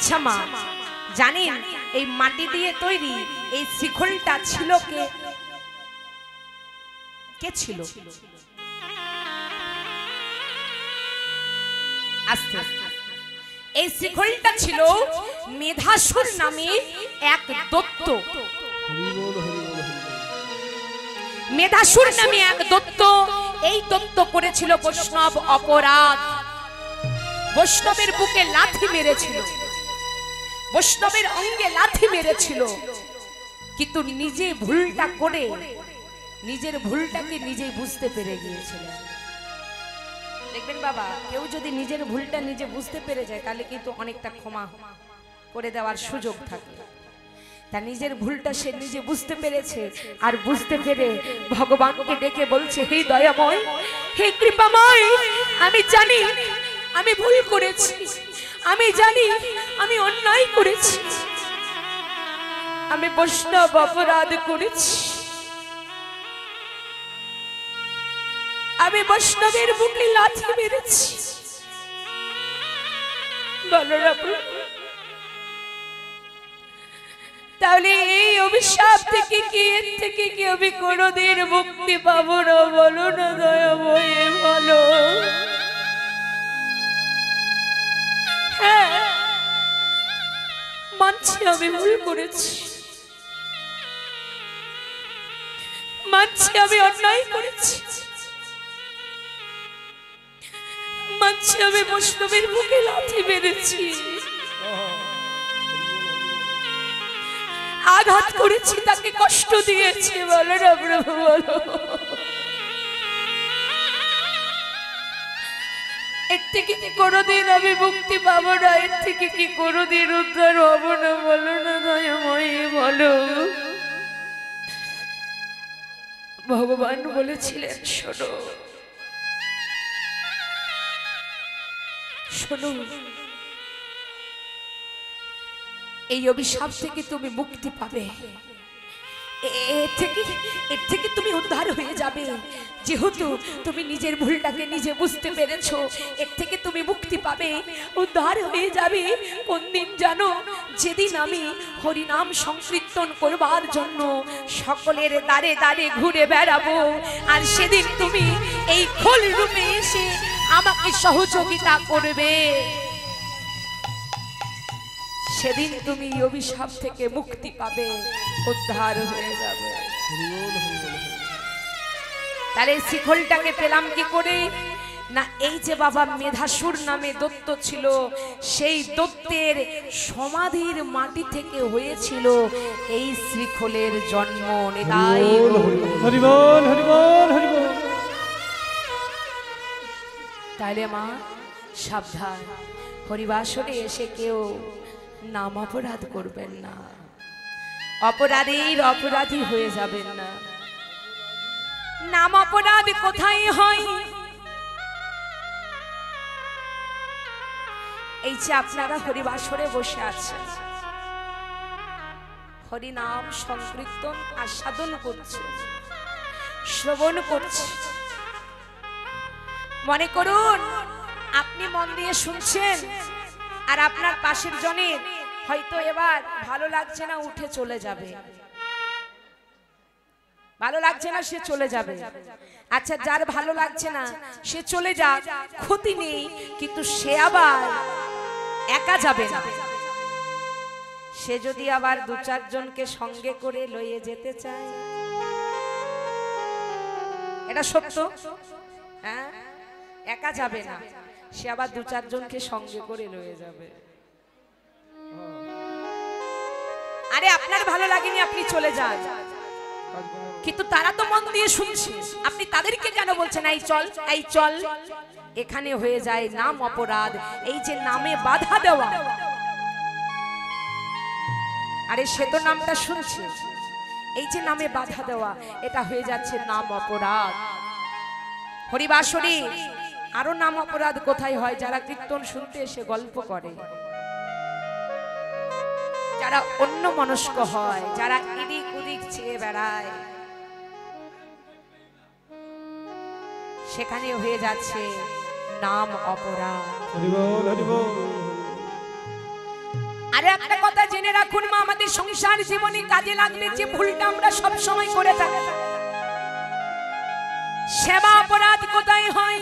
আচ্ছা মা, জানেন এই মাটি দিয়ে তৈরি এই শিখলটা ছিল কে? কে ছিল? আস্তে এই শিখলটা ছিল মেধাসুর নামে এক দৈত্য। মেধাসুর নামে এক দৈত্য, এই দৈত্য করেছিল বৈষ্ণব অপরাধ। বৈষ্ণবের বুকে লাথি মেরেছিল, বৈষ্ণবের অঙ্গে লাথি মেরেছিল, কিন্তু নিজে ভুলটা করে নিজের ভুলটাকে নিজেই বুঝতে পেরে গিয়েছিল। দেখবেন বাবা, কেউ যদি নিজের ভুলটা নিজে বুঝতে পেরে যায় তাহলে কিন্তু অনেকটা ক্ষমা করে দেওয়ার সুযোগ থাকে। তা নিজের ভুলটা সে নিজে বুঝতে পেরেছে, আর বুঝতে পেরে ভগবানকে ডেকে বলছে, হে দয়াময়, হে কৃপাময়, আমি জানি আমি ভুল করেছি, আমি জানি আমি অন্যায় করেছি, আমি বৈষ্ণব অপরাধ করেছি, আমি বৈষ্ণবের বুকে লাথি মেরেছি। বলো না তাহলে এই অভিশাপ থেকে কি, এর থেকে কি আমি কোনোদিন মুক্তি পাবো না? বলো না দয়াময়, বলো। হ্যাঁ, মানছি আমি ভুল করেছি, মানছি আমি অন্যায় করেছি, মানছি আমি বৈষ্ণবের বুকে লাথি মেরেছি, আঘাত করেছি, তাকে কষ্ট দিয়েছি। বলো না প্রভু, বলো। এর থেকে কি কোনোদিন আমি মুক্তি পাবো না? এর থেকে কি কোনোদিন উদ্ধার হবো না? বলো না দয়াময়, বলো। ভগবান বলেছিলেন, শোনো শোনো, এই অভিশাপ থেকে তুমি মুক্তি পাবে, এর থেকে তুমি উদ্ধার হয়ে যাবে। যেহেতু তুমি নিজের ভুলটাকে নিজে বুঝতে পেরেছো, এর থেকে তুমি মুক্তি পাবে, উদ্ধার হয়ে যাবে। কোন দিন জানো? যেদিন আমি হরিনাম সংকীর্তন করবার জন্য সকলের দ্বারে দ্বারে ঘুরে বেড়াবো, আর সেদিন তুমি এই খোল রূপে এসে আমাকে সহযোগিতা করবে, সেদিন তুমি অভিশাপ থেকে মুক্তি পাবে, উদ্ধার হয়ে যাবে। তাহলে শিখলটাকে পেলাম কি করে? না, এই যে বাবা মেধাসুর নামে দৈত্য ছিল, সেই দৈত্যের সমাধির মাটি থেকে হয়েছিল এই শিখলের জন্ম। নিতাই হরি বল, হরি বল, হরি বল। তাইলে মা সাবধান, হরিবাসরে এসে কেউ নাম অপরাধ করবেন না, অপরাধীর অপরাধী হয়ে যাবেন না। নাম অপরাধ কোথায় হয়? এই যে আপনারা হরিবাসরে বসে আছেন, হরি নাম সংকীর্তন আস্বাদন করছে, শ্রবণ করছে, মনে করুন আপনি মন দিয়ে শুনছেন, আর আপনার পাশের জনের হয়তো এবার ভালো লাগছে না, উঠে চলে যাবে, ভালো লাগছে না সে চলে যাবে। আচ্ছা, যার ভালো লাগছে না সে চলে যাক, ক্ষতি নেই, কিন্তু সে আবার একা যাবে না। সে যদি আবার দু চারজনকে সঙ্গে করে লইয়ে যেতে চায়, এটা সত্য, হ্যাঁ, একা যাবে না, সে আবার দু চারজনকে সঙ্গে করে লয়ে যাবে। আরে আপনার ভালো লাগেনি, আপনি চলে যান, কিন্তু তারা তো মন দিয়ে শুনছে, আপনি তাদেরকে কেন বলছেন এই চল, এই চল? এখানে হয়ে যায় নাম অপরাধ। এই যে নামে বাধা দেওয়া, আরে সে তো নামটা শুনছে, এই যে নামে বাধা দেওয়া, এটা হয়ে যাচ্ছে নাম অপরাধ। হরিবাসরে আরো নাম অপরাধ কোথায় হয়? যারা কীর্তন শুনতে এসে গল্প করে, যারা অন্য মনস্ক হয়, যারা এদিক ওদিক চেয়ে বেড়ায়, সেখানে হয়ে যাচ্ছে নাম অপরাধ। আর একটা কথা জেনে রাখুন মা, আমাদের সংসার জীবনে কাজে লাগলে যে ভুলটা আমরা সব সময় করে থাকি, সেবা অপরাধ কোথায় হয়?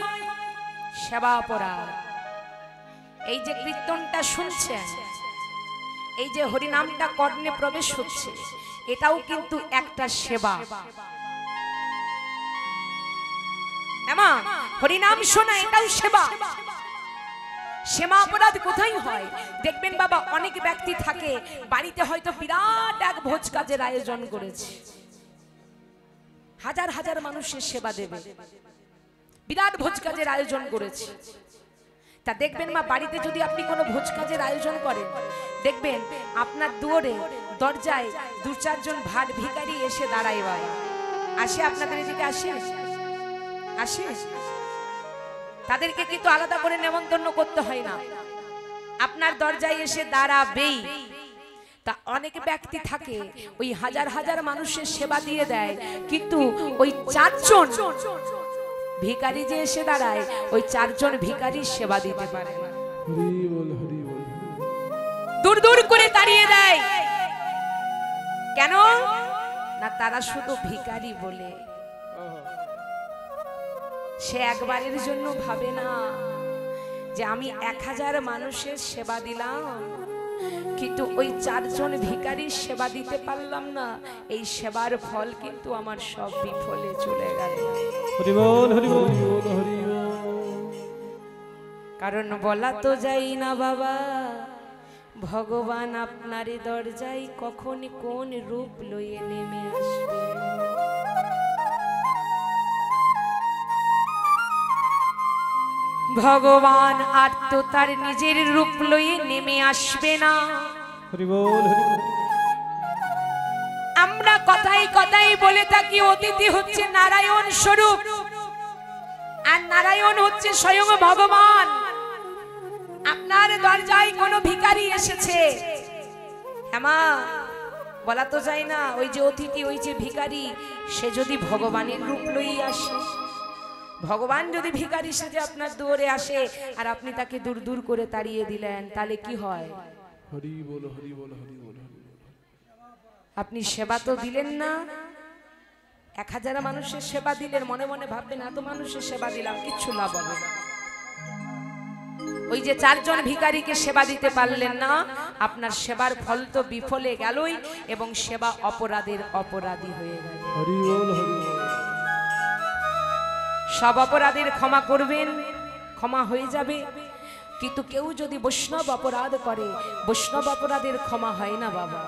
সেবা অপরাধ। এই যে কীর্তনটা শুনছেন, এই যে হরিনামটা কর্ণে প্রবেশ হচ্ছে, এটাও কিন্তু একটা সেবা। এমা হরিনাম শোনা এটাও সেবা। সেবা অপরাধ কোথায় হয়? দেখবেন বাবা, অনেক ব্যক্তি থাকে বাড়িতে হয়তো বিরাট এক ভোজ কাজের আয়োজন করেছে, হাজার হাজার মানুষের সেবা দেবে, বিরাট ভোজ কাজের আয়োজন করেছে। তা দেখবেন মা, বাড়িতে যদি আপনি কোনো ভোজ কাজের আয়োজন করেন, দেখবেন আপনার দুয়ারে দরজায় দু চারজন ভাট ভিখারি এসে দাঁড়ায়। বাবা আসে, আপনাদের এদিকে আসে আসে, তাদেরকে কিন্তু আলাদা করে নেমন্তন্ন করতে হয় না, আপনার দরজায় এসে দাঁড়াবেই। তা অনেক ব্যক্তি থাকে ওই হাজার হাজার মানুষের সেবা দিয়ে দেয়, কিন্তু ওই চারজন ভিখারি যে এসে দাঁড়ায়, ওই চারজন ভিখারির সেবা দিতে পারে না, দূর দূর করে তাড়িয়ে দেয়। কেন না? তারা শুধু ভিখারি বলে। সে একবারের জন্য ভাবে না যে আমি 1000 মানুষের সেবা দিলাম, কিন্তু ওই চারজন ভিখারির সেবা দিতে পারলাম না, এই সেবার ফল কিন্তু আমার সব বিফলে চলে গেল। হরি বল হরি বল হরি বল। কারণ বলা তো যায় না বাবা, ভগবান আপনার দরজায় কখন কোন রূপ লয়ে নেমে আসবে। ভগবান আর তো তার নিজের রূপ লয়ে নেমে আসবে না। হরি বল হরি বল। আমরা কথাই কথাই বলে থাকি অতিথি হচ্ছে নারায়ণ স্বরূপ, আর নারায়ণ হচ্ছে স্বয়ং ভগবান। আপনার দরজায় কোনো ভিখারি এসেছে, হ্যাঁ বলা তো যায় না, ওই যে অতিথি, ওই যে ভিখারি, সে যদি ভগবানের রূপ লই আসে, ভগবান যদি ভিখারি সেজে আপনার দুয়ারে আসে আর আপনি তাকে দূর দূর করে তাড়িয়ে দিলেন, তাহলে কি হয়? হরি বল হরি বল হরি বল। আপনি সেবা তো দিলেন না, 1000 মানুষের সেবা দিলেন, মনে মনে ভাববেন এত মানুষের সেবা দিলাম, কিচ্ছু লাভ হবে না। ওই যে চারজন ভিখারিকে সেবা দিতে পারলেন না, আপনার সেবার ফল তো বিফলে গেলই, এবং সেবা অপরাধের অপরাধী হয়ে গেল। হরি বল হরি বল। সব অপরাধের ক্ষমা করবেন, ক্ষমা হয়ে যাবে, কিন্তু কেউ যদি বৈষ্ণব অপরাধ করে, বৈষ্ণব অপরাধের ক্ষমা হয় না বাবা।